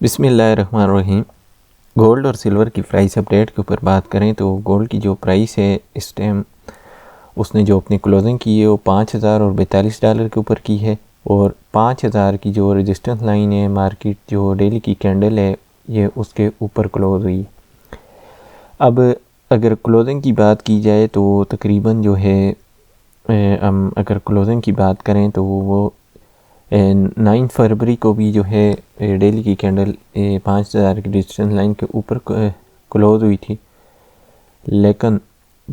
बिस्मिल्लाहिर्रहमानिर्रहीम। गोल्ड और सिल्वर की प्राइस अपडेट के ऊपर बात करें तो गोल्ड की जो प्राइस है इस टाइम उसने जो अपनी क्लोजिंग की है वो 5000 और 42 डॉलर के ऊपर की है और 5000 की जो रेजिस्टेंस लाइन है मार्केट जो डेली की कैंडल है ये उसके ऊपर क्लोज हुई। अब अगर क्लोजिंग की बात की जाए तो तकरीबन जो है हम अगर क्लोजिंग की बात करें तो वो 9 फरवरी को भी जो है डेली की कैंडल 5000 की रेजिस्टेंस लाइन के ऊपर क्लोज हुई थी, लेकिन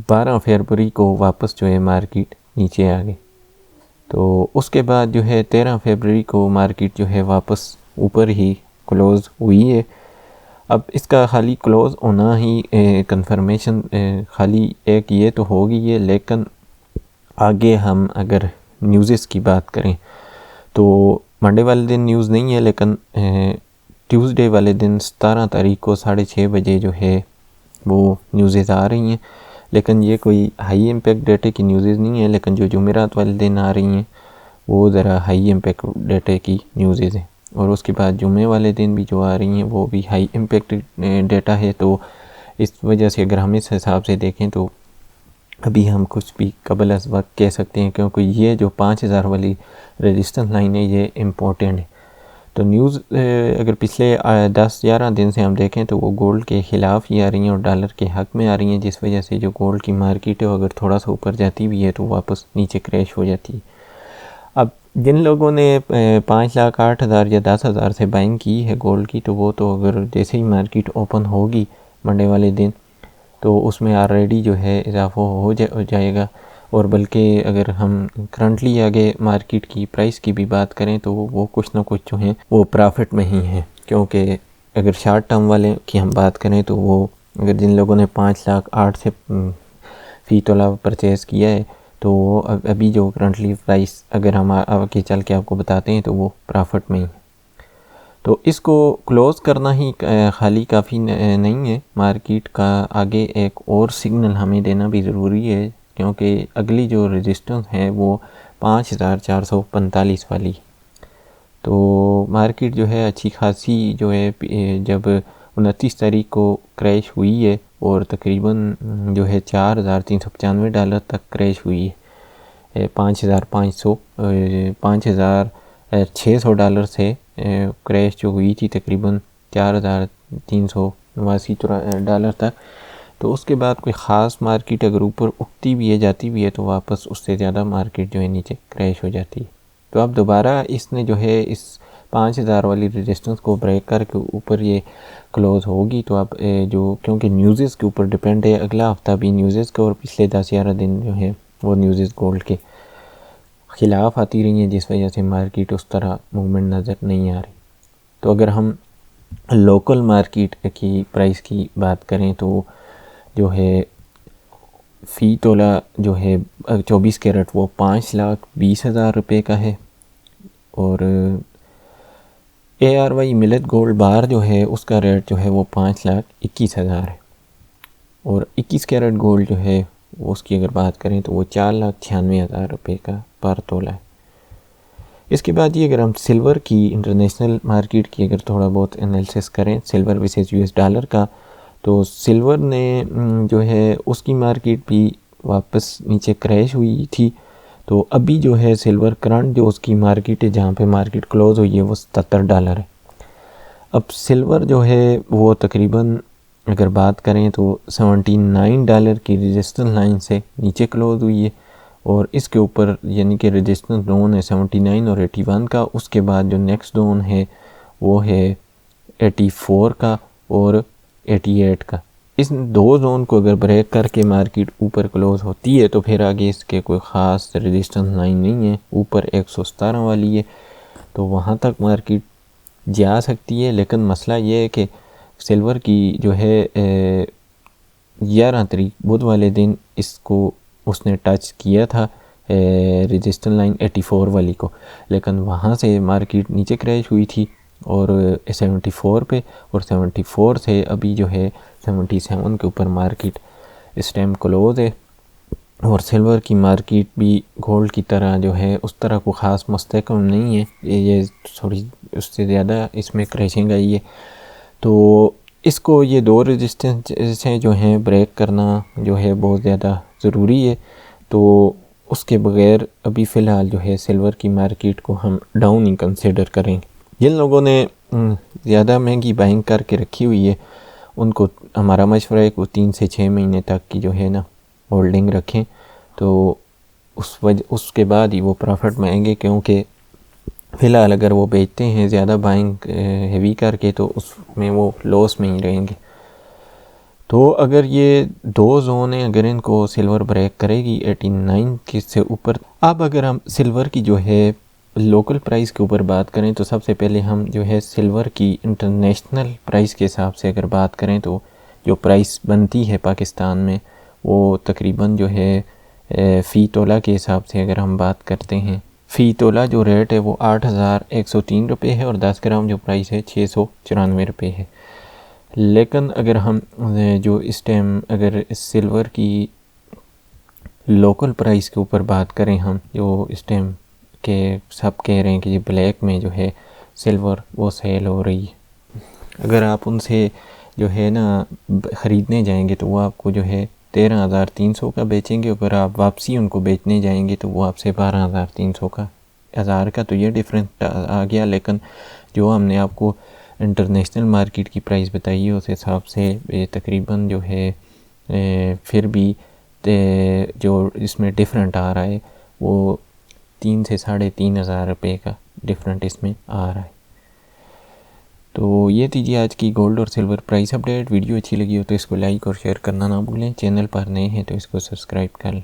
12 फरवरी को वापस जो है मार्केट नीचे आ गई। तो उसके बाद जो है 13 फरवरी को मार्केट जो है वापस ऊपर ही क्लोज हुई है। अब इसका खाली क्लोज होना ही कंफर्मेशन खाली एक ये तो होगी है, लेकिन आगे हम अगर न्यूज़ की बात करें तो मंडे वाले दिन न्यूज़ नहीं है, लेकिन ट्यूसडे वाले दिन 17 तारीख को 6:30 बजे जो है वो न्यूज़ आ रही हैं, लेकिन ये कोई हाई इम्पैक्ट डेटा की न्यूज़ नहीं है, लेकिन जो जुमेरात वाले दिन आ रही हैं वो ज़रा हाई इम्पैक्ट डेटा की न्यूज़ हैं। और उसके बाद जुमे वाले दिन भी जो आ रही हैं वो भी हाई इम्पैक्ट डेटा है। तो इस वजह से अगर हम इस हिसाब से देखें तो अभी हम कुछ भी कबल अज़ वक्त कह सकते हैं, क्योंकि ये जो 5000 वाली रेजिस्टेंस लाइन है ये इम्पोर्टेंट है। तो न्यूज़ अगर पिछले 10-11 दिन से हम देखें तो वो गोल्ड के ख़िलाफ़ ही आ रही हैं और डॉलर के हक़ में आ रही हैं, जिस वजह से जो गोल्ड की मार्केट है अगर थोड़ा सा ऊपर जाती भी है तो वापस नीचे क्रैश हो जाती है। अब जिन लोगों ने 5,08,000 या 10,000 से बाइंग की है गोल्ड की, तो वो तो अगर जैसे ही मार्केट ओपन होगी मंडे वाले दिन तो उसमें ऑलरेडी जो है इजाफा हो जाएगा। और बल्कि अगर हम करंटली आगे मार्केट की प्राइस की भी बात करें तो वो कुछ ना कुछ जो है वो प्रॉफिट में ही है, क्योंकि अगर शॉर्ट टर्म वाले की हम बात करें तो वो अगर जिन लोगों ने 5,08,000 से फ़ी तोला परचेज़ किया है तो वो अभी जो करंटली प्राइस अगर हम आगे चल के आपको बताते हैं तो वो प्रॉफिट में ही है। तो इसको क्लोज़ करना ही खाली काफ़ी नहीं है, मार्केट का आगे एक और सिग्नल हमें देना भी ज़रूरी है, क्योंकि अगली जो रेजिस्टेंस है वो 5445 वाली। तो मार्केट जो है अच्छी खासी जो है जब 29 तारीख को क्रैश हुई है और तकरीबन जो है 4395 डॉलर तक क्रैश हुई है। 5600 डॉलर से क्रैश जो हुई थी तकरीबन 4389 डॉलर तक। तो उसके बाद कोई ख़ास मार्केट अगर ऊपर उठती भी है जाती भी है तो वापस उससे ज़्यादा मार्केट जो है नीचे क्रैश हो जाती है। तो अब दोबारा इसने जो है इस 5000 वाली रेजिस्टेंस को ब्रेक करके ऊपर ये क्लोज़ होगी। तो अब जो क्योंकि न्यूज़ के ऊपर डिपेंड है, अगला हफ़्ता भी न्यूज़ के और पिछले 10-11 दिन जो है वो न्यूज़ गोल्ड के ख़िलाफ़ आती रही हैं, जिस वजह से मार्केट उस तरह मूवमेंट नज़र नहीं आ रही। तो अगर हम लोकल मार्केट की प्राइस की बात करें तो जो है फ़ी तोला जो है 24 कैरेट वो 5,20,000 रुपये का है। और ARY मिलेट गोल्ड बार जो है उसका रेट जो है वो 5,21,000 है। और 21 कैरेट गोल्ड जो है उसकी अगर बात करें तो वो 4,96,000 रुपये का पर तोला है। इसके बाद ये अगर हम सिल्वर की इंटरनेशनल मार्केट की अगर थोड़ा बहुत एनालिसिस करें सिल्वर वर्सेस US डॉलर का, तो सिल्वर ने जो है उसकी मार्केट भी वापस नीचे क्रैश हुई थी। तो अभी जो है सिल्वर करंट जो उसकी मार्केट है जहाँ पे मार्केट क्लोज़ हुई है वो 77 डॉलर है। अब सिल्वर जो है वो तकरीबन अगर बात करें तो 79 डॉलर की रेजिस्टेंस लाइन से नीचे क्लोज़ हुई है और इसके ऊपर यानी कि रेजिस्टेंस जोन है 79 और 81 का। उसके बाद जो नेक्स्ट जोन है वो है 84 का और 88 का। इस दो जोन को अगर ब्रेक करके मार्केट ऊपर क्लोज़ होती है तो फिर आगे इसके कोई ख़ास रेजिस्टेंस लाइन नहीं है, ऊपर 117 वाली है तो वहाँ तक मार्केट जा सकती है। लेकिन मसला ये है कि सिल्वर की जो है 11 तारीख बुध वाले दिन इसको उसने टच किया था रेजिस्टेंस लाइन 84 वाली को, लेकिन वहाँ से मार्केट नीचे क्रैश हुई थी और 74 पे, और 74 से अभी जो है 77 के ऊपर मार्केट इस टाइम क्लोज़ है। और सिल्वर की मार्केट भी गोल्ड की तरह जो है उस तरह को ख़ास मुस्तहकम नहीं है, ये थोड़ी उससे ज़्यादा इसमें क्रैशिंग आई है। तो इसको ये दो रेजिस्टेंस हैं जो हैं ब्रेक करना जो है बहुत ज़्यादा ज़रूरी है। तो उसके बगैर अभी फ़िलहाल जो है सिल्वर की मार्केट को हम डाउन ही कंसिडर करेंगे। जिन लोगों ने ज़्यादा महंगी बाइंग करके रखी हुई है उनको हमारा मशवरा है कि 3 से 6 महीने तक की जो है ना होल्डिंग रखें, तो उसके बाद ही वो प्रॉफिट में आएंगे, क्योंकि फ़िलहाल अगर वो बेचते हैं ज़्यादा बाइंग हेवी करके तो उसमें वो लॉस में ही रहेंगे। तो अगर ये दो जोन हैं, अगर इनको सिल्वर ब्रेक करेगी 89 के से ऊपर। अब अगर हम सिल्वर की जो है लोकल प्राइस के ऊपर बात करें तो सबसे पहले हम जो है सिल्वर की इंटरनेशनल प्राइस के हिसाब से अगर बात करें तो जो प्राइस बनती है पाकिस्तान में वो तकरीबन जो है फ़ी तोला के हिसाब से अगर हम बात करते हैं, फ़ी तोला जो रेट है वो 8,103 रुपये है और 10 ग्राम जो प्राइस है 694 रुपये है। लेकिन अगर हम जो इस टाइम अगर सिल्वर की लोकल प्राइस के ऊपर बात करें, हम जो इस टाइम के सब कह रहे हैं कि ये ब्लैक में जो है सिल्वर वो सेल हो रही है, अगर आप उनसे जो है ना ख़रीदने जाएंगे तो वो आपको जो है 13,300 का बेचेंगे। अगर आप वापसी उनको बेचने जाएंगे तो वो आपसे 12,300 का, 1000 का तो ये डिफरेंस आ गया। लेकिन जो हमने आपको इंटरनेशनल मार्केट की प्राइस बताई है उस हिसाब से तकरीबन जो है फिर भी जो इसमें डिफरेंट आ रहा है वो 3 से 3,500 रुपये का डिफरेंट इसमें आ रहा है। तो ये थी जी आज की गोल्ड और सिल्वर प्राइस अपडेट। वीडियो अच्छी लगी हो तो इसको लाइक और शेयर करना ना भूलें। चैनल पर नए हैं तो इसको सब्सक्राइब कर लें।